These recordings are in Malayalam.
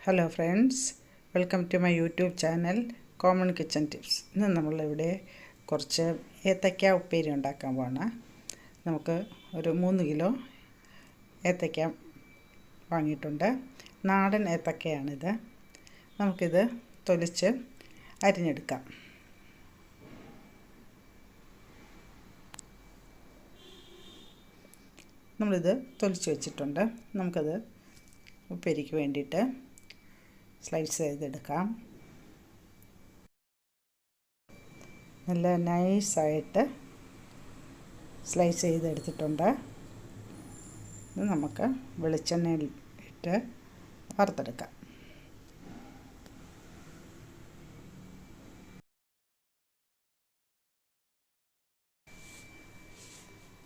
Hello friends, welcome to my YouTube channel common kitchen tips. ഇന്ന് നമ്മളിവിടെ കുറച്ച് ഏത്തയ്ക്ക ഉപ്പേരി ഉണ്ടാക്കാൻ പോവാണ്. നമുക്ക് ഒരു 3 കിലോ ഏത്തയ്ക്ക വാങ്ങിയിട്ടുണ്ട്. നാടൻ ഏത്തയ്ക്കയാണിത്. നമുക്കിത് തൊലിച്ച് അരിഞ്ഞെടുക്കാം. നമ്മളിത് തൊലിച്ച് വെച്ചിട്ടുണ്ട്. നമുക്കത് ഉപ്പേരിക്ക് വേണ്ടിയിട്ട് സ്ലൈസ് ചെയ്തെടുക്കാം. നല്ല നൈസായിട്ട് സ്ലൈസ് ചെയ്തെടുത്തിട്ടുണ്ട്. ഇത് നമുക്ക് വെളിച്ചെണ്ണയിൽ ഇട്ട് വറുത്തെടുക്കാം.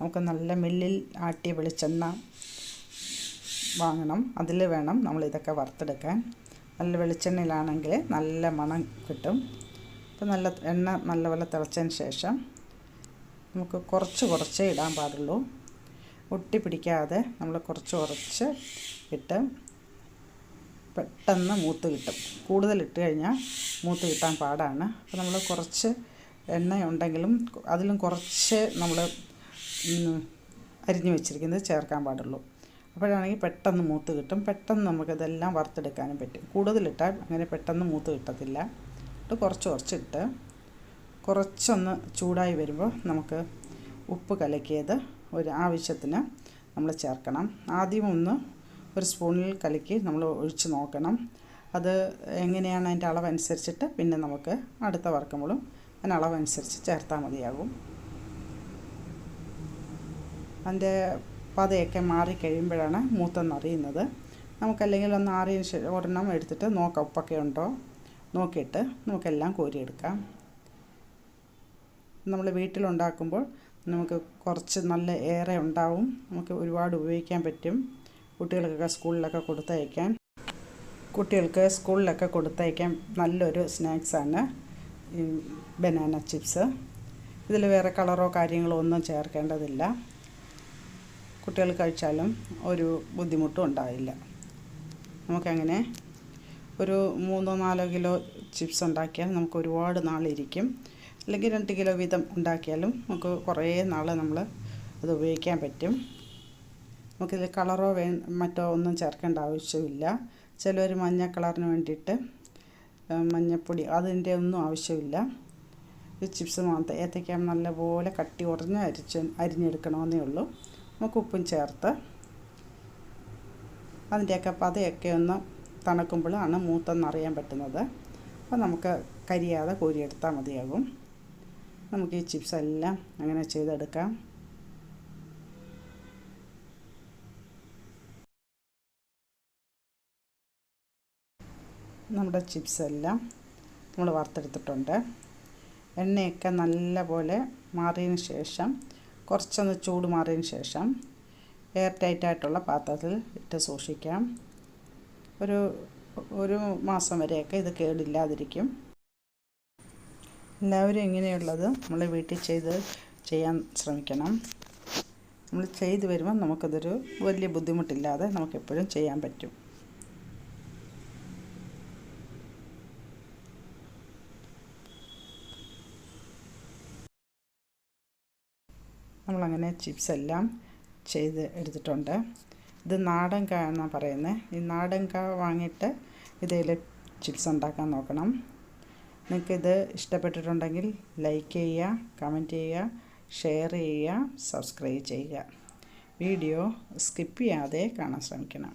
നമുക്ക് നല്ല മില്ലിൽ ആട്ടിയ വെളിച്ചെണ്ണ വാങ്ങണം. അതിൽ വേണം നമ്മളിതൊക്കെ വറുത്തെടുക്കാൻ. നല്ല വെളിച്ചെണ്ണയിലാണെങ്കിൽ നല്ല മണം കിട്ടും. അപ്പോൾ നല്ല എണ്ണ നല്ലപോലെ തിളച്ചതിന് ശേഷം നമുക്ക് കുറച്ച് ഇടാൻ പാടുള്ളൂ. ഒട്ടി പിടിക്കാതെ നമ്മൾ കുറച്ച് ഇട്ട് പെട്ടെന്ന് മൂത്ത് കിട്ടും. കൂടുതലിട്ട് കഴിഞ്ഞാൽ മൂത്ത് കിട്ടാൻ പാടാണ്. അപ്പോൾ നമ്മൾ കുറച്ച് എണ്ണയുണ്ടെങ്കിലും അതിലും കുറച്ച് നമ്മൾ അരിഞ്ഞു വെച്ചിരിക്കുന്നത് ചേർക്കാൻ പാടുള്ളൂ. അപ്പോഴാണെങ്കിൽ പെട്ടെന്ന് മൂത്ത് കിട്ടും. പെട്ടെന്ന് നമുക്കിതെല്ലാം വറുത്തെടുക്കാനും പറ്റും. കൂടുതലിട്ടാൽ അങ്ങനെ പെട്ടെന്ന് മൂത്ത് കിട്ടത്തില്ല. കുറച്ചിട്ട് കുറച്ചൊന്ന് ചൂടായി വരുമ്പോൾ നമുക്ക് ഉപ്പ് കലക്കിയത് ഒരു ആവശ്യത്തിന് നമ്മൾ ചേർക്കണം. ആദ്യം ഒരു സ്പൂണിൽ കലക്കി നമ്മൾ ഒഴിച്ച് നോക്കണം. അത് എങ്ങനെയാണ് അതിൻ്റെ അളവനുസരിച്ചിട്ട് പിന്നെ നമുക്ക് അടുത്ത വറുക്കുമ്പോഴും അതിന് അളവനുസരിച്ച് ചേർത്താൽ മതിയാകും. അതിൻ്റെ പതയൊക്കെ മാറിക്കഴിയുമ്പോഴാണ് മൂത്തെന്നറിയുന്നത്. നമുക്കല്ലെങ്കിൽ ഒന്ന് ആറിയതിന് ഒരെണ്ണം എടുത്തിട്ട് നോക്കാം ഉപ്പൊക്കെ ഉണ്ടോ നോക്കിയിട്ട് നമുക്കെല്ലാം കോരിയെടുക്കാം. നമ്മൾ വീട്ടിലുണ്ടാക്കുമ്പോൾ നമുക്ക് കുറച്ച് നല്ല ഏറെ ഉണ്ടാവും. നമുക്ക് ഒരുപാട് ഉപയോഗിക്കാൻ പറ്റും. കുട്ടികൾക്ക് സ്കൂളിലൊക്കെ കൊടുത്തയക്കാൻ നല്ലൊരു സ്നാക്സാണ് ഈ ബനാന ചിപ്സ്. ഇതിൽ വേറെ കളറോ കാര്യങ്ങളോ ഒന്നും ചേർക്കേണ്ടതില്ല. കുട്ടികൾ കഴിച്ചാലും ഒരു ബുദ്ധിമുട്ടും ഉണ്ടാവില്ല. നമുക്കങ്ങനെ ഒരു 3-4 കിലോ ചിപ്സ് ഉണ്ടാക്കിയാൽ നമുക്ക് ഒരുപാട് നാളിരിക്കും. അല്ലെങ്കിൽ 2 കിലോ വീതം ഉണ്ടാക്കിയാലും നമുക്ക് കുറേ നാൾ നമ്മൾ അത് ഉപയോഗിക്കാൻ പറ്റും. നമുക്കിതിൽ കളറോ മറ്റോ ഒന്നും ചേർക്കേണ്ട ആവശ്യമില്ല. ചിലർ മഞ്ഞ കളറിന് വേണ്ടിയിട്ട് മഞ്ഞപ്പൊടി അതിൻ്റെ ഒന്നും ആവശ്യമില്ല. ഈ ചിപ്സ് മാത്രം ഏത്തയ്ക്ക നല്ലപോലെ കട്ടി കുറഞ്ഞ് അരിഞ്ഞെടുക്കണമെന്നേ ഉള്ളൂ. നമുക്ക് ഉപ്പും ചേർത്ത് അതിൻ്റെയൊക്കെ പതയൊക്കെ ഒന്ന് തണുക്കുമ്പോഴാണ് മൂത്തെന്നറിയാൻ പറ്റുന്നത്. അപ്പോൾ നമുക്ക് കരിയാതെ കോരിയെടുത്താൽ മതിയാകും. നമുക്ക് ഈ ചിപ്സ് എല്ലാം അങ്ങനെ ചെയ്തെടുക്കാം. നമ്മുടെ ചിപ്സ് എല്ലാം നമ്മൾ വറുത്തെടുത്തിട്ടുണ്ട്. എണ്ണയൊക്കെ നല്ല മാറിയതിന് ശേഷം കുറച്ചൊന്ന് ചൂട് മാറിയതിന് ശേഷം എയർ ടൈറ്റായിട്ടുള്ള പാത്രത്തിൽ ഇട്ട് സൂക്ഷിക്കാം. ഒരു മാസം വരെയൊക്കെ ഇത് കേടില്ലാതിരിക്കും. എല്ലാവരും ഇങ്ങനെയുള്ളത് നമ്മൾ വീട്ടിൽ ചെയ്യാൻ ശ്രമിക്കണം. നമ്മൾ ചെയ്ത് വരുമ്പോൾ നമുക്കതൊരു വലിയ ബുദ്ധിമുട്ടില്ലാതെ നമുക്കെപ്പോഴും ചെയ്യാൻ പറ്റും. നമ്മളങ്ങനെ ചിപ്സ് എല്ലാം ചെയ്ത് എടുത്തിട്ടുണ്ട്. ഇത് നാടൻ കാ എന്നാണ് പറയുന്നത്. ഈ നാടൻ കാ വാങ്ങിയിട്ട് ഇതിൽ ചിപ്സ് ഉണ്ടാക്കാൻ നോക്കണം. നിങ്ങൾക്കിത് ഇഷ്ടപ്പെട്ടിട്ടുണ്ടെങ്കിൽ ലൈക്ക് ചെയ്യുക, കമൻറ്റ് ചെയ്യുക, ഷെയർ ചെയ്യുക, സബ്സ്ക്രൈബ് ചെയ്യുക. വീഡിയോ സ്കിപ്പ് ചെയ്യാതെ കാണാൻ ശ്രമിക്കണം.